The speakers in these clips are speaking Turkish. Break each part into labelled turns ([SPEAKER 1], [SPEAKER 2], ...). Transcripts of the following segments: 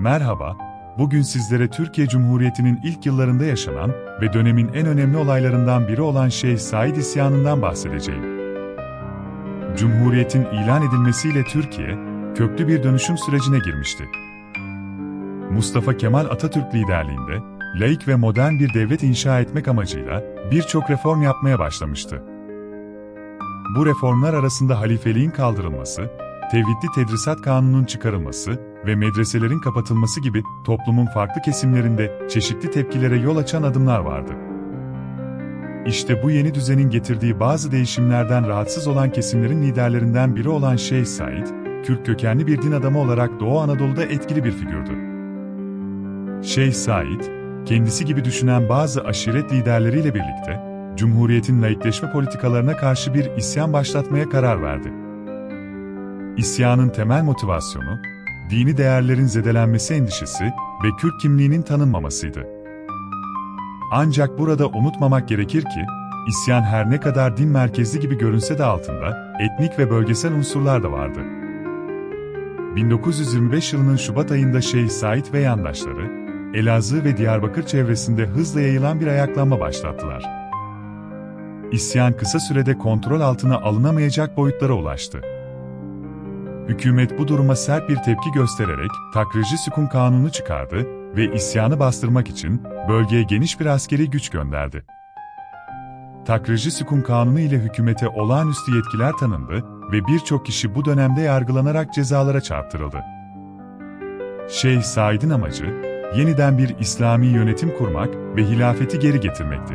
[SPEAKER 1] Merhaba, bugün sizlere Türkiye Cumhuriyeti'nin ilk yıllarında yaşanan ve dönemin en önemli olaylarından biri olan Şeyh Said isyanından bahsedeceğim. Cumhuriyetin ilan edilmesiyle Türkiye, köklü bir dönüşüm sürecine girmişti. Mustafa Kemal Atatürk liderliğinde, laik ve modern bir devlet inşa etmek amacıyla birçok reform yapmaya başlamıştı. Bu reformlar arasında halifeliğin kaldırılması, Tevhidli Tedrisat Kanunu'nun çıkarılması ve medreselerin kapatılması gibi toplumun farklı kesimlerinde çeşitli tepkilere yol açan adımlar vardı. İşte bu yeni düzenin getirdiği bazı değişimlerden rahatsız olan kesimlerin liderlerinden biri olan Şeyh Said, Kürt kökenli bir din adamı olarak Doğu Anadolu'da etkili bir figürdü. Şeyh Said, kendisi gibi düşünen bazı aşiret liderleriyle birlikte, Cumhuriyet'in laikleşme politikalarına karşı bir isyan başlatmaya karar verdi. İsyanın temel motivasyonu, dini değerlerin zedelenmesi endişesi ve Kürt kimliğinin tanınmamasıydı. Ancak burada unutmamak gerekir ki, isyan her ne kadar din merkezli gibi görünse de altında etnik ve bölgesel unsurlar da vardı. 1925 yılının Şubat ayında Şeyh Said ve yandaşları, Elazığ ve Diyarbakır çevresinde hızla yayılan bir ayaklanma başlattılar. İsyan kısa sürede kontrol altına alınamayacak boyutlara ulaştı. Hükümet bu duruma sert bir tepki göstererek Takrıcı Sükun Kanunu çıkardı ve isyanı bastırmak için bölgeye geniş bir askeri güç gönderdi. Takrıcı Sükun Kanunu ile hükümete olağanüstü yetkiler tanındı ve birçok kişi bu dönemde yargılanarak cezalara çarptırıldı. Şeyh Said'in amacı, yeniden bir İslami yönetim kurmak ve hilafeti geri getirmekti.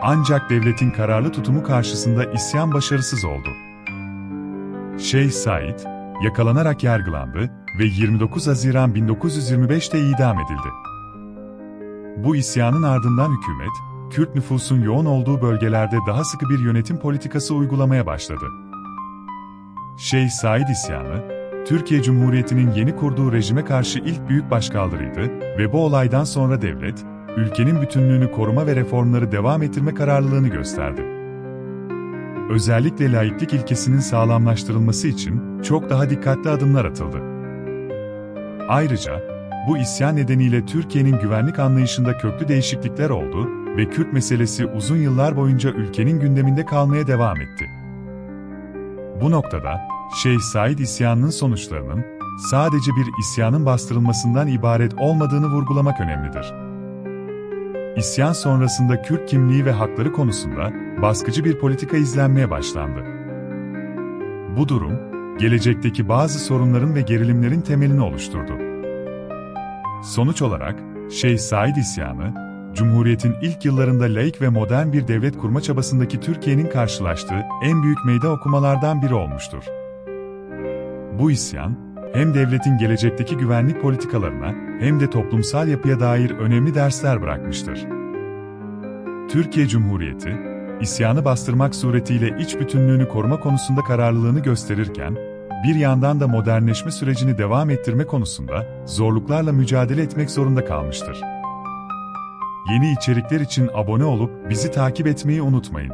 [SPEAKER 1] Ancak devletin kararlı tutumu karşısında isyan başarısız oldu. Şeyh Said, yakalanarak yargılandı ve 29 Haziran 1925'te idam edildi. Bu isyanın ardından hükümet, Kürt nüfusun yoğun olduğu bölgelerde daha sıkı bir yönetim politikası uygulamaya başladı. Şeyh Said isyanı, Türkiye Cumhuriyeti'nin yeni kurduğu rejime karşı ilk büyük başkaldırıydı ve bu olaydan sonra devlet, ülkenin bütünlüğünü koruma ve reformları devam ettirme kararlılığını gösterdi. Özellikle laiklik ilkesinin sağlamlaştırılması için çok daha dikkatli adımlar atıldı. Ayrıca, bu isyan nedeniyle Türkiye'nin güvenlik anlayışında köklü değişiklikler oldu ve Kürt meselesi uzun yıllar boyunca ülkenin gündeminde kalmaya devam etti. Bu noktada, Şeyh Said isyanının sonuçlarının, sadece bir isyanın bastırılmasından ibaret olmadığını vurgulamak önemlidir. İsyan sonrasında Kürt kimliği ve hakları konusunda baskıcı bir politika izlenmeye başlandı. Bu durum, gelecekteki bazı sorunların ve gerilimlerin temelini oluşturdu. Sonuç olarak, Şeyh Said isyanı, Cumhuriyet'in ilk yıllarında laik ve modern bir devlet kurma çabasındaki Türkiye'nin karşılaştığı en büyük meydan okumalardan biri olmuştur. Bu isyan, hem devletin gelecekteki güvenlik politikalarına hem de toplumsal yapıya dair önemli dersler bırakmıştır. Türkiye Cumhuriyeti, isyanı bastırmak suretiyle iç bütünlüğünü koruma konusunda kararlılığını gösterirken, bir yandan da modernleşme sürecini devam ettirme konusunda zorluklarla mücadele etmek zorunda kalmıştır. Yeni içerikler için abone olup bizi takip etmeyi unutmayın.